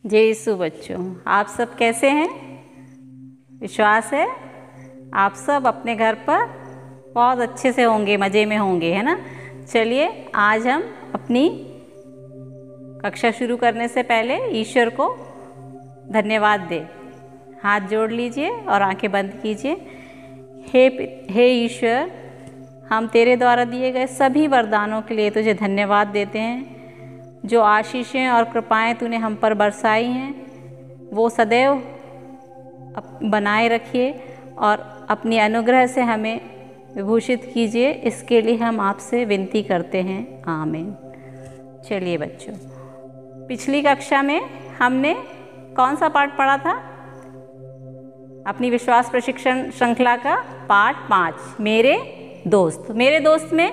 जय यीशु बच्चों, आप सब कैसे हैं? विश्वास है आप सब अपने घर पर बहुत अच्छे से होंगे, मज़े में होंगे, है ना। चलिए आज हम अपनी कक्षा शुरू करने से पहले ईश्वर को धन्यवाद दें। हाथ जोड़ लीजिए और आंखें बंद कीजिए। हे ईश्वर, हम तेरे द्वारा दिए गए सभी वरदानों के लिए तुझे धन्यवाद देते हैं। जो आशीषें और कृपाएं तूने हम पर बरसाई हैं वो सदैव बनाए रखिए और अपनी अनुग्रह से हमें विभूषित कीजिए। इसके लिए हम आपसे विनती करते हैं, आमीन। चलिए बच्चों, पिछली कक्षा में हमने कौन सा पाठ पढ़ा था? अपनी विश्वास प्रशिक्षण श्रृंखला का पाठ 5, मेरे दोस्त। मेरे दोस्त में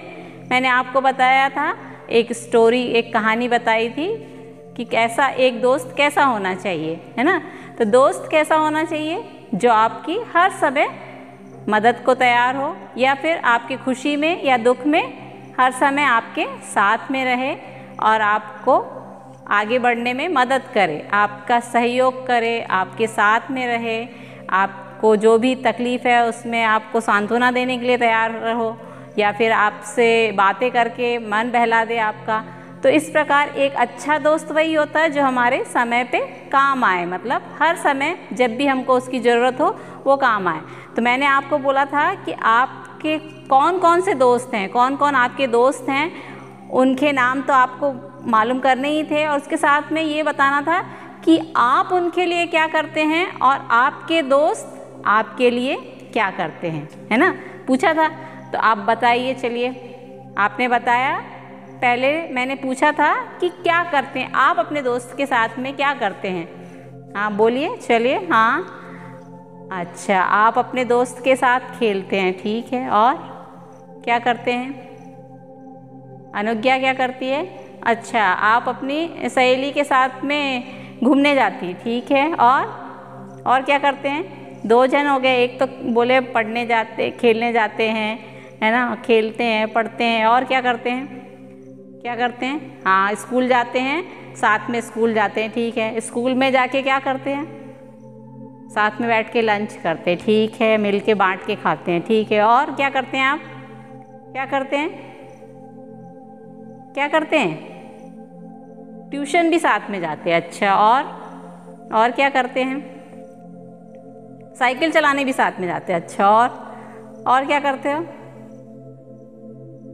मैंने आपको बताया था, एक स्टोरी, एक कहानी बताई थी कि कैसा एक दोस्त कैसा होना चाहिए, है ना। तो दोस्त कैसा होना चाहिए? जो आपकी हर समय मदद को तैयार हो, या फिर आपकी खुशी में या दुख में हर समय आपके साथ में रहे और आपको आगे बढ़ने में मदद करे, आपका सहयोग करे, आपके साथ में रहे, आपको जो भी तकलीफ़ है उसमें आपको सांत्वना देने के लिए तैयार रहो, या फिर आपसे बातें करके मन बहला दे आपका। तो इस प्रकार एक अच्छा दोस्त वही होता है जो हमारे समय पे काम आए, मतलब हर समय जब भी हमको उसकी ज़रूरत हो वो काम आए। तो मैंने आपको बोला था कि आपके कौन कौन से दोस्त हैं, कौन कौन आपके दोस्त हैं, उनके नाम तो आपको मालूम करने ही थे, और उसके साथ में ये बताना था कि आप उनके लिए क्या करते हैं और आपके दोस्त आपके लिए क्या करते हैं, है ना। पूछा था तो आप बताइए। चलिए, आपने बताया। पहले मैंने पूछा था कि क्या करते हैं आप अपने दोस्त के साथ में, क्या करते हैं? हाँ बोलिए। चलिए, हाँ, अच्छा, आप अपने दोस्त के साथ खेलते हैं, ठीक है। और क्या करते हैं? अनुज्ञा क्या करती है? अच्छा, आप अपनी सहेली के साथ में घूमने जाती, ठीक है। और क्या करते हैं? 2 जन हो गए, एक तो बोले पढ़ने जाते, खेलने जाते हैं, है ना, खेलते हैं, पढ़ते हैं। और क्या करते हैं? क्या करते हैं? हाँ, स्कूल जाते हैं, साथ में स्कूल जाते हैं, ठीक है। स्कूल में जाके क्या करते हैं? साथ में बैठ के लंच करते हैं, ठीक है, मिल के बांट के खाते हैं, ठीक है। और क्या करते हैं आप? क्या करते हैं? क्या करते हैं? ट्यूशन भी साथ में जाते हैं, अच्छा। और क्या करते हैं? साइकिल चलाने भी साथ में जाते हैं, अच्छा। और क्या करते हो?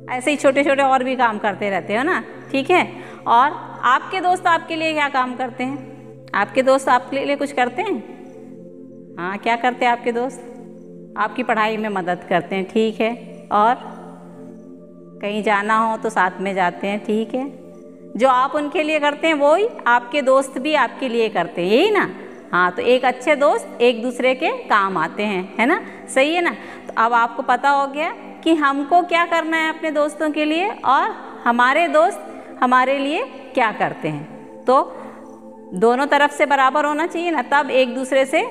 ऐसे ही छोटे छोटे और भी काम करते रहते हो ना, ठीक है। और आपके दोस्त आपके लिए क्या काम करते हैं? आपके दोस्त आपके लिए कुछ करते हैं? हाँ, क्या करते हैं आपके दोस्त? आपकी पढ़ाई में मदद करते हैं, ठीक है। और कहीं जाना हो तो साथ में जाते हैं, ठीक है। जो आप उनके लिए करते हैं वो ही आपके दोस्त भी आपके लिए करते हैं, यही ना। हाँ, तो एक अच्छे दोस्त एक दूसरे के काम आते हैं, है ना, सही है ना। तो अब आपको पता हो गया कि हमको क्या करना है अपने दोस्तों के लिए, और हमारे दोस्त हमारे लिए क्या करते हैं। तो दोनों तरफ से बराबर होना चाहिए ना, तब एक दूसरे से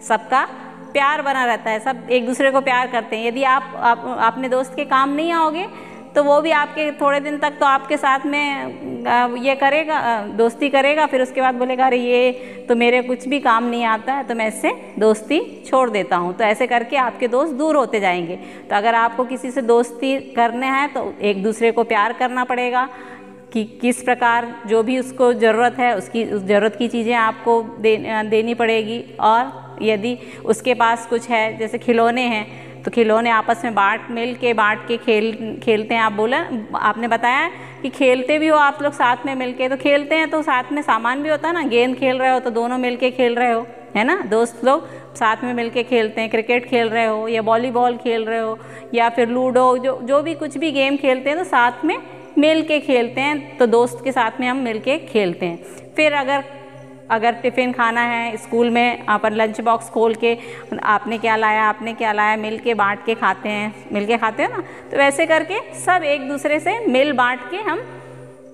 सबका प्यार बना रहता है, सब एक दूसरे को प्यार करते हैं। यदि आप अपने दोस्त के काम नहीं आओगे तो वो भी आपके थोड़े दिन तक तो आपके साथ में ये करेगा, दोस्ती करेगा, फिर उसके बाद बोलेगा अरे ये तो मेरे कुछ भी काम नहीं आता है, तो मैं इससे दोस्ती छोड़ देता हूँ। तो ऐसे करके आपके दोस्त दूर होते जाएंगे। तो अगर आपको किसी से दोस्ती करने हैं तो एक दूसरे को प्यार करना पड़ेगा कि किस प्रकार जो भी उसको ज़रूरत है उसकी उस ज़रूरत की चीज़ें आपको देनी पड़ेगी। और यदि उसके पास कुछ है, जैसे खिलौने हैं, तो खिलौने आपस में बांट के खेलते हैं। आपने बताया कि खेलते भी हो आप लोग साथ में मिलके, तो खेलते हैं तो साथ में सामान भी होता है ना, गेंद खेल रहे हो तो दोनों मिलके खेल रहे हो, है ना। दोस्त लोग साथ में मिलके खेलते हैं, क्रिकेट खेल रहे हो या वॉलीबॉल खेल रहे हो या फिर लूडो, जो भी कुछ भी गेम खेलते हैं तो साथ में मिल के खेलते हैं। तो दोस्त के साथ में हम मिल के खेलते हैं। फिर अगर टिफ़िन खाना है स्कूल में, अपन लंच बॉक्स खोल के आपने क्या लाया मिल के बाँट के खाते हैं, मिल के खाते हैं ना। तो वैसे करके सब एक दूसरे से मिल बाँट के हम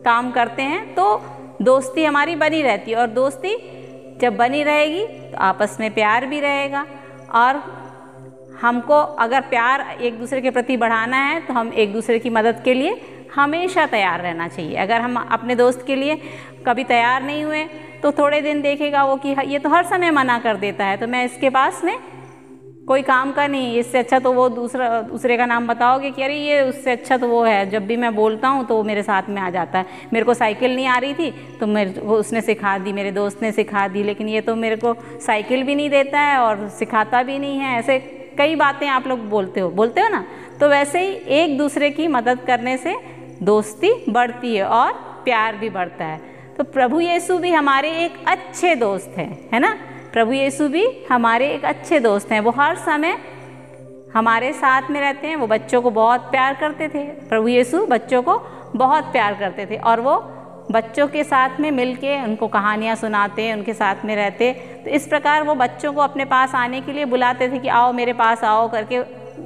काम करते हैं, तो दोस्ती हमारी बनी रहती है। और दोस्ती जब बनी रहेगी तो आपस में प्यार भी रहेगा। और हमको अगर प्यार एक दूसरे के प्रति बढ़ाना है तो हम एक दूसरे की मदद के लिए हमेशा तैयार रहना चाहिए। अगर हम अपने दोस्त के लिए कभी तैयार नहीं हुए तो थोड़े दिन देखेगा वो कि ये तो हर समय मना कर देता है, तो मैं इसके पास में कोई काम का नहीं, इससे अच्छा तो वो दूसरे का नाम बताओगे कि अरे ये उससे अच्छा तो वो है, जब भी मैं बोलता हूँ तो वो मेरे साथ में आ जाता है। मेरे को साइकिल नहीं आ रही थी तो मेरे को उसने सिखा दी, मेरे दोस्त ने सिखा दी, लेकिन ये तो मेरे को साइकिल भी नहीं देता है और सिखाता भी नहीं है। ऐसे कई बातें आप लोग बोलते हो ना। तो वैसे ही एक दूसरे की मदद करने से दोस्ती बढ़ती है और प्यार भी बढ़ता है। तो प्रभु यीशु भी हमारे एक अच्छे दोस्त हैं, है ना। प्रभु यीशु भी हमारे एक अच्छे दोस्त हैं। वो हर समय हमारे साथ में रहते हैं। वो बच्चों को बहुत प्यार करते थे। प्रभु यीशु बच्चों को बहुत प्यार करते थे और वो बच्चों के साथ में मिलके उनको कहानियाँ सुनाते, उनके साथ में रहते। तो इस प्रकार वो बच्चों को अपने पास आने के लिए बुलाते थे कि आओ मेरे पास आओ करके,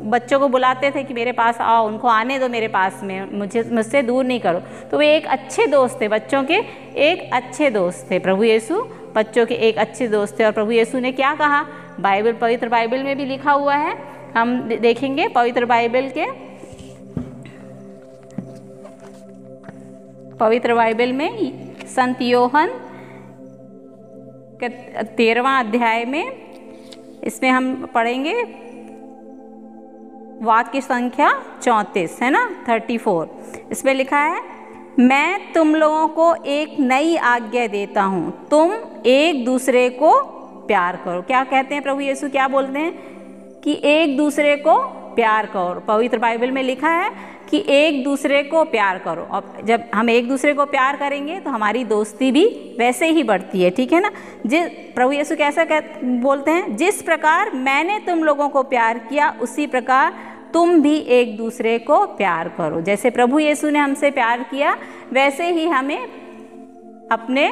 बच्चों को बुलाते थे कि मेरे पास आओ, उनको आने दो मेरे पास में, मुझसे दूर नहीं करो। तो वे एक अच्छे दोस्त थे, बच्चों के एक अच्छे दोस्त थे। प्रभु यीशु बच्चों के एक अच्छे दोस्त थे। और प्रभु यीशु ने क्या कहा, पवित्र बाइबल में भी लिखा हुआ है, हम देखेंगे पवित्र बाइबल में संत योहन के 13वां अध्याय में, इसमें हम पढ़ेंगे वाक्य संख्या 34, है ना, 34। इसमें लिखा है, मैं तुम लोगों को एक नई आज्ञा देता हूँ, तुम एक दूसरे को प्यार करो। क्या कहते हैं प्रभु यीशु, क्या बोलते हैं कि एक दूसरे को प्यार करो। पवित्र बाइबल में लिखा है कि एक दूसरे को प्यार करो। और जब हम एक दूसरे को प्यार करेंगे तो हमारी दोस्ती भी वैसे ही बढ़ती है, ठीक है ना। प्रभु यीशु कैसा बोलते हैं, जिस प्रकार मैंने तुम लोगों को प्यार किया उसी प्रकार तुम भी एक दूसरे को प्यार करो। जैसे प्रभु यीशु ने हमसे प्यार किया वैसे ही हमें अपने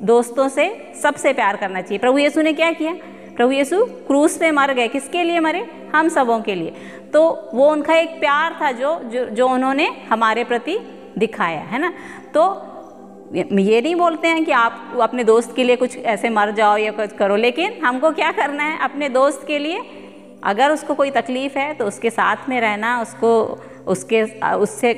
दोस्तों से सबसे प्यार करना चाहिए। प्रभु यीशु ने क्या किया, प्रभु यीशु क्रूस पे मर गए, किसके लिए मरे, हम सबों के लिए। तो वो उनका एक प्यार था जो उन्होंने हमारे प्रति दिखाया, है ना। तो ये नहीं बोलते हैं कि आप अपने दोस्त के लिए कुछ ऐसे मर जाओ या कुछ करो, लेकिन हमको क्या करना है, अपने दोस्त के लिए अगर उसको कोई तकलीफ़ है तो उसके साथ में रहना,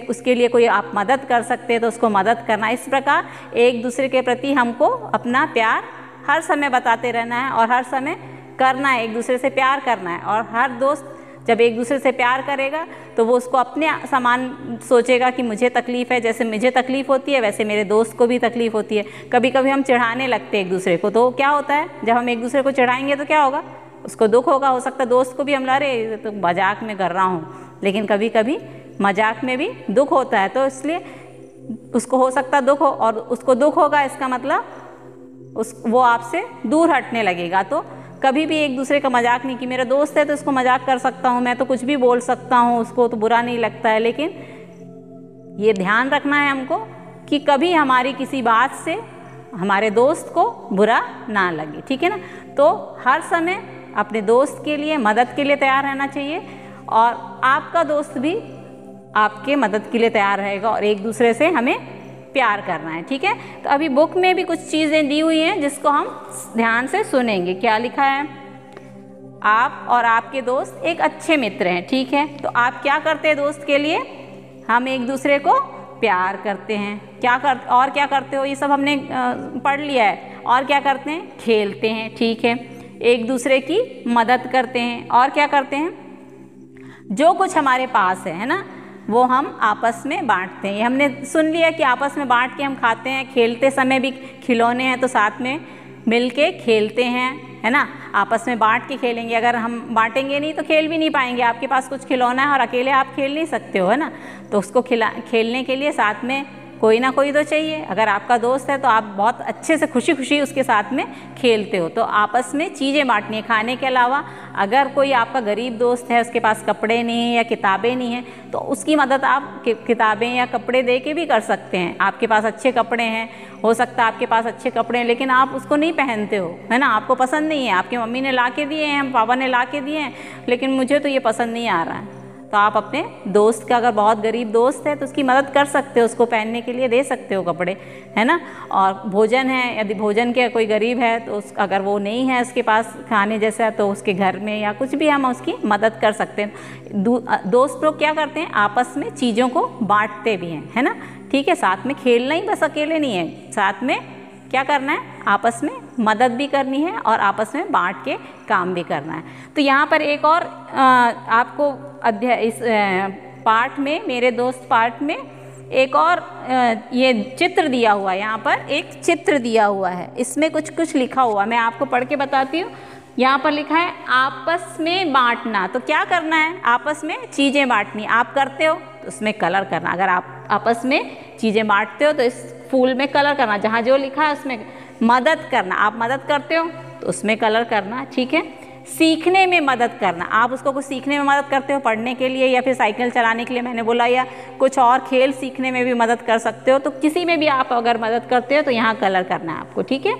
उसके लिए कोई आप मदद कर सकते हैं तो उसको मदद करना। इस प्रकार एक दूसरे के प्रति हमको अपना प्यार हर समय बताते रहना है और हर समय करना है, एक दूसरे से प्यार करना है। और हर दोस्त जब एक दूसरे से प्यार करेगा तो वो उसको अपने समान सोचेगा कि मुझे तकलीफ़ है, जैसे मुझे तकलीफ़ होती है वैसे मेरे दोस्त को भी तकलीफ़ होती है। कभी कभी हम चिढ़ाने लगते हैं एक दूसरे को, तो क्या होता है, जब हम एक दूसरे को चिढ़ाएंगे तो क्या होगा, उसको दुख होगा। हो सकता है दोस्त को भी हम अरे तो मजाक में कर रहा हूँ, लेकिन कभी कभी मजाक में भी दुख होता है, तो इसलिए उसको हो सकता दुख हो, और उसको दुख होगा इसका मतलब वो आपसे दूर हटने लगेगा। तो कभी भी एक दूसरे का मजाक नहीं, कि मेरा दोस्त है तो उसको मजाक कर सकता हूँ, मैं तो कुछ भी बोल सकता हूँ, उसको तो बुरा नहीं लगता है। लेकिन ये ध्यान रखना है हमको कि कभी हमारी किसी बात से हमारे दोस्त को बुरा ना लगे, ठीक है ना। तो हर समय अपने दोस्त के लिए मदद के लिए तैयार रहना चाहिए और आपका दोस्त भी आपके मदद के लिए तैयार रहेगा, और एक दूसरे से हमें प्यार करना है, ठीक है। तो अभी बुक में भी कुछ चीज़ें दी हुई हैं जिसको हम ध्यान से सुनेंगे। क्या लिखा है, आप और आपके दोस्त एक अच्छे मित्र हैं, ठीक है। तो आप क्या करते हैं दोस्त के लिए, हम एक दूसरे को प्यार करते हैं। और क्या करते हो, ये सब हमने पढ़ लिया है। और क्या करते हैं, खेलते हैं, ठीक है, एक दूसरे की मदद करते हैं। और क्या करते हैं, जो कुछ हमारे पास है ना, वो हम आपस में बांटते हैं। ये हमने सुन लिया कि आपस में बांट के हम खाते हैं। खेलते समय भी खिलौने हैं तो साथ में मिल के खेलते हैं, है ना। आपस में बांट के खेलेंगे, अगर हम बांटेंगे नहीं तो खेल भी नहीं पाएंगे। आपके पास कुछ खिलौना है और अकेले आप खेल नहीं सकते हो, है ना। तो उसको खेलने के लिए साथ में कोई ना कोई तो चाहिए। अगर आपका दोस्त है तो आप बहुत अच्छे से खुशी खुशी उसके साथ में खेलते हो। तो आपस में चीज़ें बांटनी है। खाने के अलावा अगर कोई आपका गरीब दोस्त है, उसके पास कपड़े नहीं हैं या किताबें नहीं हैं, तो उसकी मदद आप किताबें या कपड़े दे के भी कर सकते हैं। आपके पास अच्छे कपड़े हैं, हो सकता है आपके पास अच्छे कपड़े हैं लेकिन आप उसको नहीं पहनते हो, है ना, आपको पसंद नहीं है। आपकी मम्मी ने ला के दिए हैं, पापा ने ला के दिए हैं, लेकिन मुझे तो ये पसंद नहीं आ रहा है। तो आप अपने दोस्त का, अगर बहुत गरीब दोस्त है तो उसकी मदद कर सकते हो, उसको पहनने के लिए दे सकते हो कपड़े, है ना। और भोजन है, यदि भोजन के कोई गरीब है तो अगर वो नहीं है उसके पास खाने जैसा, तो उसके घर में या कुछ भी हम उसकी मदद कर सकते हैं। दोस्त लोग क्या करते हैं, आपस में चीज़ों को बांटते भी हैं, है ना, ठीक है। साथ में खेलना ही बस अकेले नहीं है, साथ में क्या करना है, आपस में मदद भी करनी है और आपस में बांट के काम भी करना है। तो यहाँ पर एक और आपको अध्याय इस पाठ में, मेरे दोस्त पाठ में एक और ये चित्र दिया हुआ है। यहाँ पर एक चित्र दिया हुआ है, इसमें कुछ कुछ लिखा हुआ है, मैं आपको पढ़ के बताती हूँ। यहाँ पर लिखा है आपस में बांटना। तो क्या करना है, आपस में चीज़ें बांटनी। आप करते हो तो उसमें कलर करना। अगर आप आपस में चीज़ें बांटते हो तो इस फूल में कलर करना, जहाँ जो लिखा है उसमें मदद करना। आप मदद करते हो तो उसमें कलर करना, ठीक है। सीखने में मदद करना, आप उसको कुछ सीखने में मदद करते हो, पढ़ने के लिए या फिर साइकिल चलाने के लिए मैंने बोला, या कुछ और खेल सीखने में भी मदद कर सकते हो। तो किसी में भी आप अगर मदद करते हो तो यहाँ कलर करना है आपको, ठीक है।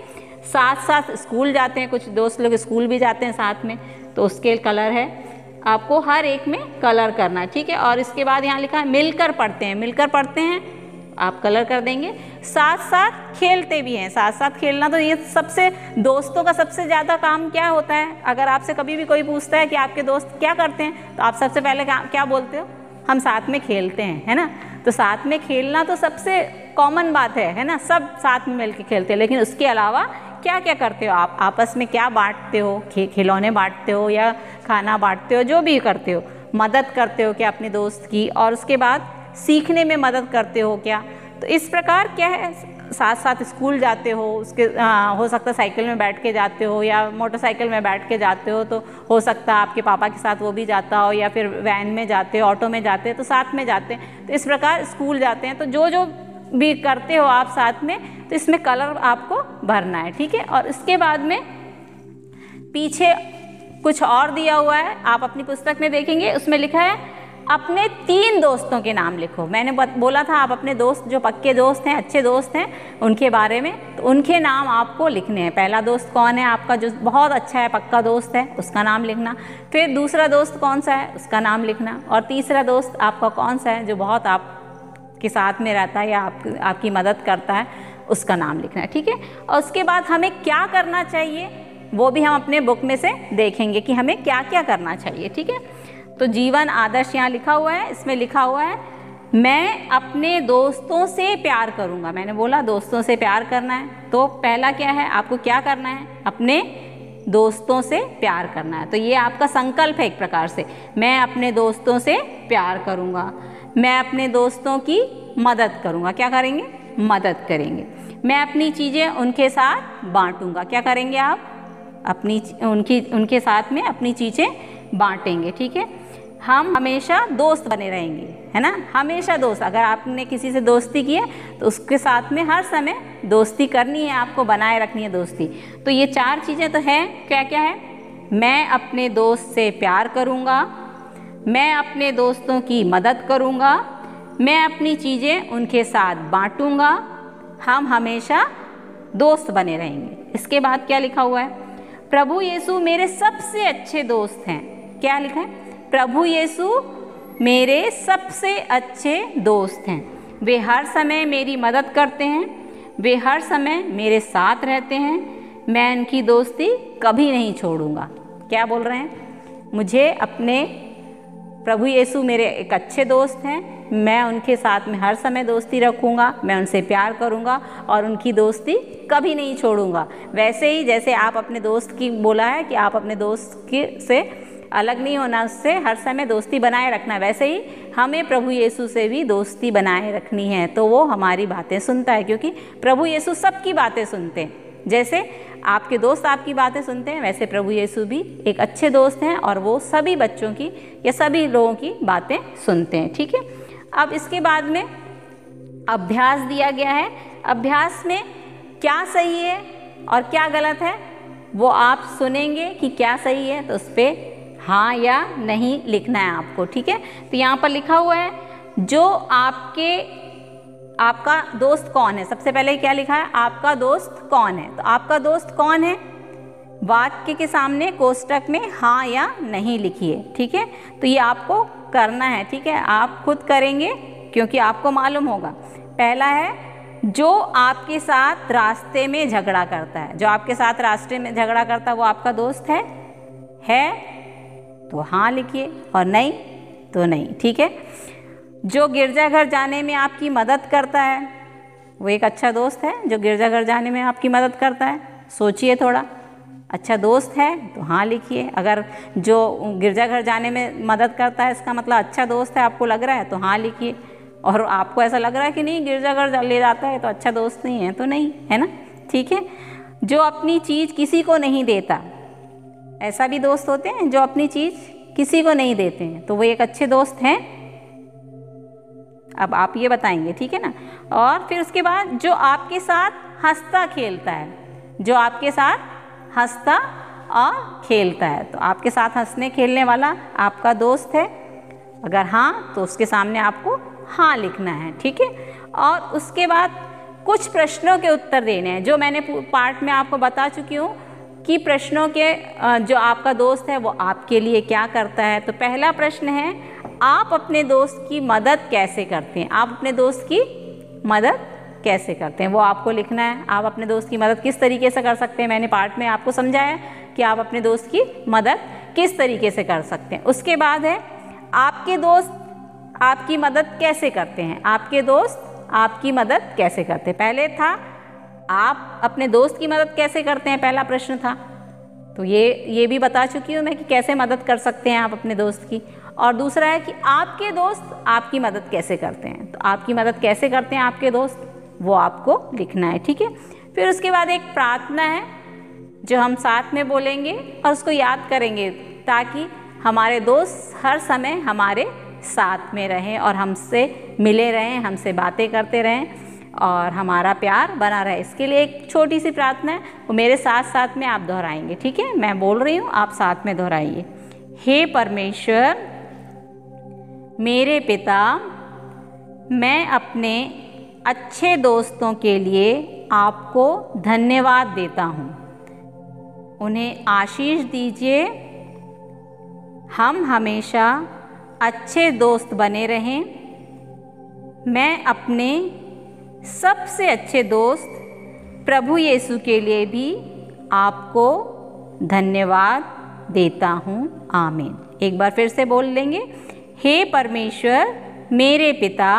साथ साथ स्कूल जाते हैं, कुछ दोस्त लोग स्कूल भी जाते हैं साथ में, तो उसके कलर है, आपको हर एक में कलर करना है, ठीक है। और इसके बाद यहाँ लिखा है मिलकर पढ़ते हैं, मिलकर पढ़ते हैं आप कलर कर देंगे। साथ साथ खेलते भी हैं, साथ साथ खेलना। तो ये सबसे दोस्तों का सबसे ज़्यादा काम क्या होता है, अगर आपसे कभी भी कोई पूछता है कि आपके दोस्त क्या करते हैं, तो आप सबसे पहले क्या बोलते हो, हम साथ में खेलते हैं, है ना। तो साथ में खेलना तो सबसे कॉमन बात है ना, सब साथ में मिलकर खेलते हैं। लेकिन उसके अलावा क्या क्या करते हो आप, आपस में क्या बांटते हो, खिलौने बांटते हो या खाना बांटते हो, जो भी करते हो, मदद करते हो क्या अपने दोस्त की, और उसके बाद सीखने में मदद करते हो क्या। तो इस प्रकार क्या है, साथ साथ स्कूल जाते हो, उसके हो सकता है साइकिल में बैठ के जाते हो या मोटरसाइकिल में बैठ के जाते हो, तो हो सकता है आपके पापा के साथ वो भी जाता हो, या फिर वैन में जाते हो, ऑटो में जाते हैं तो साथ में जाते हैं। तो इस प्रकार स्कूल जाते हैं, तो जो जो भी करते हो आप साथ में, तो इसमें कलर आपको भरना है, ठीक है। और इसके बाद में पीछे कुछ और दिया हुआ है, आप अपनी पुस्तक में देखेंगे, उसमें लिखा है अपने 3 दोस्तों के नाम लिखो। मैंने बोला था आप अपने दोस्त, जो पक्के दोस्त हैं, अच्छे दोस्त हैं, उनके बारे में, तो उनके नाम आपको लिखने हैं। पहला दोस्त कौन है आपका, जो बहुत अच्छा है, पक्का दोस्त है, उसका नाम लिखना। फिर दूसरा दोस्त कौन सा है, उसका नाम लिखना। और तीसरा दोस्त आपका कौन सा है, जो बहुत आपके साथ में रहता है या आपकी मदद करता है, उसका नाम लिखना है, ठीक है। और उसके बाद हमें क्या करना चाहिए, वो भी हम अपने बुक में से देखेंगे कि हमें क्या क्या करना चाहिए, ठीक है। तो जीवन आदर्श यहाँ लिखा हुआ है, इसमें लिखा हुआ है मैं अपने दोस्तों से प्यार करूँगा। मैंने बोला दोस्तों से प्यार करना है, तो पहला क्या है, आपको क्या करना है, अपने दोस्तों से प्यार करना है। तो ये आपका संकल्प है एक प्रकार से, मैं अपने दोस्तों से प्यार करूँगा, मैं अपने दोस्तों की मदद करूँगा। क्या करेंगे, मदद करेंगे। मैं अपनी चीज़ें उनके साथ बांटूँगा। क्या करेंगे आप, अपनी उनके साथ में अपनी चीज़ें बांटेंगे, ठीक है। हम हमेशा दोस्त बने रहेंगे, है ना, हमेशा दोस्त। अगर आपने किसी से दोस्ती की है तो उसके साथ में हर समय दोस्ती करनी है, आपको बनाए रखनी है दोस्ती। तो ये 4 चीज़ें तो हैं, क्या क्या है, मैं अपने दोस्त से प्यार करूँगा, मैं अपने दोस्तों की मदद करूँगा, मैं अपनी चीज़ें उनके साथ बांटूँगा, हम हमेशा दोस्त बने रहेंगे। इसके बाद क्या लिखा हुआ है, प्रभु यीशु मेरे सबसे अच्छे दोस्त हैं। क्या लिखा है, प्रभु यीशु मेरे सबसे अच्छे दोस्त हैं, वे हर समय मेरी मदद करते हैं, वे हर समय मेरे साथ रहते हैं, मैं इनकी दोस्ती कभी नहीं छोड़ूंगा। क्या बोल रहे हैं, मुझे अपने प्रभु यीशु मेरे एक अच्छे दोस्त हैं, मैं उनके साथ में हर समय दोस्ती रखूँगा, मैं उनसे प्यार करूँगा और उनकी दोस्ती कभी नहीं छोड़ूंगा। वैसे ही जैसे आप अपने दोस्त की बोला है कि आप अपने दोस्त के से अलग नहीं होना, उससे हर समय दोस्ती बनाए रखना, वैसे ही हमें प्रभु यीशु से भी दोस्ती बनाए रखनी है। तो वो हमारी बातें सुनता है, क्योंकि प्रभु यीशु सबकी बातें सुनते हैं। जैसे आपके दोस्त आपकी बातें सुनते हैं, वैसे प्रभु यीशु भी एक अच्छे दोस्त हैं और वो सभी बच्चों की या सभी लोगों की बातें सुनते हैं, ठीक है। अब इसके बाद में अभ्यास दिया गया है। अभ्यास में क्या सही है और क्या गलत है वो आप सुनेंगे कि क्या सही है, तो उस पर हाँ या नहीं लिखना है आपको, ठीक है। तो यहाँ पर लिखा हुआ है जो आपका दोस्त कौन है। सबसे पहले क्या लिखा है, आपका दोस्त कौन है। तो आपका दोस्त कौन है, वाक्य के सामने कोष्टक में हाँ या नहीं लिखिए, ठीक है। तो ये आपको करना है, ठीक है, आप खुद करेंगे क्योंकि आपको मालूम होगा। पहला है जो आपके साथ रास्ते में झगड़ा करता है, जो आपके साथ रास्ते में झगड़ा करता है वो आपका दोस्त है तो हाँ लिखिए और नहीं तो नहीं, ठीक है। जो गिरजाघर जाने में आपकी मदद करता है वो एक अच्छा दोस्त है जो गिरजाघर जाने में आपकी मदद करता है? सोचिए थोड़ा। अच्छा दोस्त है तो हाँ लिखिए। अगर जो गिरजाघर जाने में मदद करता है इसका मतलब अच्छा दोस्त है आपको लग रहा है तो हाँ लिखिए। और आपको ऐसा लग रहा है कि नहीं गिरजाघर ले जाता है तो अच्छा दोस्त नहीं है तो नहीं, है ना? ठीक है। जो अपनी चीज़ किसी को नहीं देता, ऐसा भी दोस्त होते हैं जो अपनी चीज़ किसी को नहीं देते हैं, तो वो एक अच्छे दोस्त हैं? अब आप ये बताएंगे, ठीक है ना। और फिर उसके बाद जो आपके साथ हंसता खेलता है, जो आपके साथ हंसता और खेलता है, तो आपके साथ हंसने खेलने वाला आपका दोस्त है? अगर हाँ तो उसके सामने आपको हाँ लिखना है, ठीक है। और उसके बाद कुछ प्रश्नों के उत्तर देने हैं, जो मैंने पार्ट में आपको बता चुकी हूँ कि प्रश्नों के जो आपका दोस्त है वो आपके लिए क्या करता है। तो पहला प्रश्न है, आप अपने दोस्त की मदद कैसे करते हैं? आप अपने दोस्त की मदद कैसे करते हैं वो आपको लिखना है। आप अपने दोस्त की मदद किस तरीके से कर सकते हैं, मैंने पार्ट में आपको समझाया कि आप अपने दोस्त की मदद किस तरीके से कर सकते हैं। उसके बाद है, आपके दोस्त आपकी मदद कैसे करते हैं? आपके दोस्त आपकी मदद कैसे करते हैं? पहले था आप अपने दोस्त की मदद कैसे करते हैं, पहला प्रश्न था, तो ये भी बता चुकी हूँ मैं कि कैसे मदद कर सकते हैं आप अपने दोस्त की। और दूसरा है कि आपके दोस्त आपकी मदद कैसे करते हैं, तो आपकी मदद कैसे करते हैं आपके दोस्त, वो आपको लिखना है, ठीक है। फिर उसके बाद एक प्रार्थना है जो हम साथ में बोलेंगे और उसको याद करेंगे, ताकि हमारे दोस्त हर समय हमारे साथ में रहें और हमसे मिले रहें, हमसे बातें करते रहें और हमारा प्यार बना रहे। इसके लिए एक छोटी सी प्रार्थना है, वो मेरे साथ साथ में आप दोहराएंगे, ठीक है। मैं बोल रही हूँ, आप साथ में दोहराइए। हे परमेश्वर मेरे पिता, मैं अपने अच्छे दोस्तों के लिए आपको धन्यवाद देता हूँ। उन्हें आशीष दीजिए, हम हमेशा अच्छे दोस्त बने रहें। मैं अपने सबसे अच्छे दोस्त प्रभु यीशु के लिए भी आपको धन्यवाद देता हूँ। आमीन। एक बार फिर से बोल लेंगे। हे परमेश्वर मेरे पिता,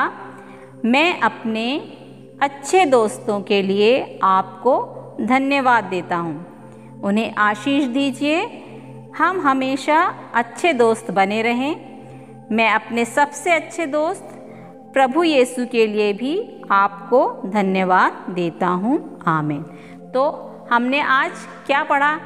मैं अपने अच्छे दोस्तों के लिए आपको धन्यवाद देता हूँ। उन्हें आशीष दीजिए, हम हमेशा अच्छे दोस्त बने रहें। मैं अपने सबसे अच्छे दोस्त प्रभु यीशु के लिए भी आपको धन्यवाद देता हूँ। आमीन। तो हमने आज क्या पढ़ा?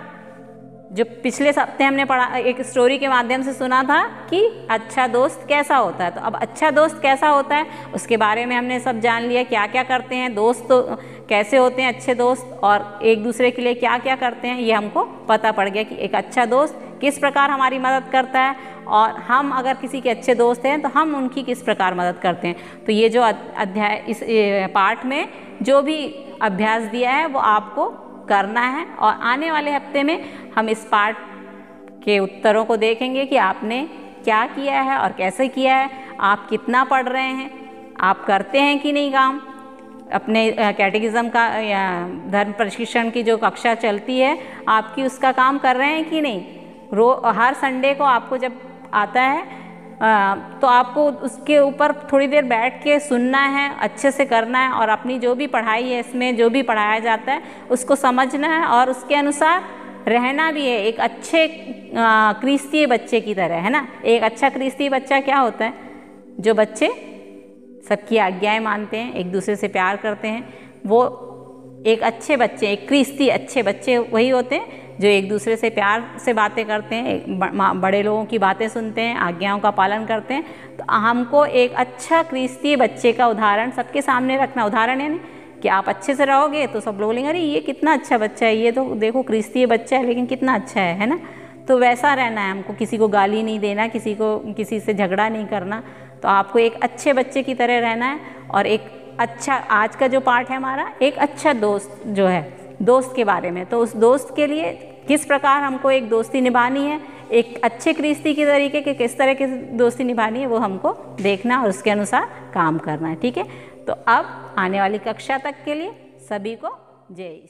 जो पिछले हफ्ते हमने पढ़ा, एक स्टोरी के माध्यम से सुना था कि अच्छा दोस्त कैसा होता है। तो अब अच्छा दोस्त कैसा होता है उसके बारे में हमने सब जान लिया, क्या क्या करते हैं दोस्त, तो कैसे होते हैं अच्छे दोस्त और एक दूसरे के लिए क्या क्या करते हैं, ये हमको पता पड़ गया कि एक अच्छा दोस्त किस प्रकार हमारी मदद करता है और हम अगर किसी के अच्छे दोस्त हैं तो हम उनकी किस प्रकार मदद करते हैं। तो ये जो अध्याय, इस पाठ में जो भी अभ्यास दिया है वो आपको करना है और आने वाले हफ्ते में हम इस पाठ के उत्तरों को देखेंगे कि आपने क्या किया है और कैसे किया है, आप कितना पढ़ रहे हैं, आप करते हैं कि नहीं काम। अपने कैटेकिज्म का या धर्म प्रशिक्षण की जो कक्षा चलती है आपकी, उसका काम कर रहे हैं कि नहीं। हर संडे को आपको जब आता है तो आपको उसके ऊपर थोड़ी देर बैठ के सुनना है, अच्छे से करना है और अपनी जो भी पढ़ाई है, इसमें जो भी पढ़ाया जाता है उसको समझना है और उसके अनुसार रहना भी है, एक अच्छे क्रिस्तीय बच्चे की तरह, है ना। एक अच्छा क्रिस्तीय बच्चा क्या होता है? जो बच्चे सबकी आज्ञाएं मानते हैं, एक दूसरे से प्यार करते हैं, वो एक अच्छे बच्चे, एक क्रिस्तीय अच्छे बच्चे वही होते हैं जो एक दूसरे से प्यार से बातें करते हैं, बड़े लोगों की बातें सुनते हैं, आज्ञाओं का पालन करते हैं। तो हमको एक अच्छा क्रिस्तीय बच्चे का उदाहरण सबके सामने रखना। उदाहरण है कि आप अच्छे से रहोगे तो सब लोग बोलेंगे अरे ये कितना अच्छा बच्चा है, ये तो देखो क्रिस्तीय बच्चा है लेकिन कितना अच्छा है ना। तो वैसा रहना है हमको, किसी को गाली नहीं देना, किसी से झगड़ा नहीं करना। तो आपको एक अच्छे बच्चे की तरह रहना है और एक अच्छा, आज का जो पाठ है हमारा, एक अच्छा दोस्त जो है, दोस्त के बारे में। तो उस दोस्त के लिए किस प्रकार हमको एक दोस्ती निभानी है, एक अच्छे क्रिस्ती के तरीके के किस तरह की दोस्ती निभानी है, वो हमको देखना और उसके अनुसार काम करना है, ठीक है। तो अब आने वाली कक्षा तक के लिए सभी को जय।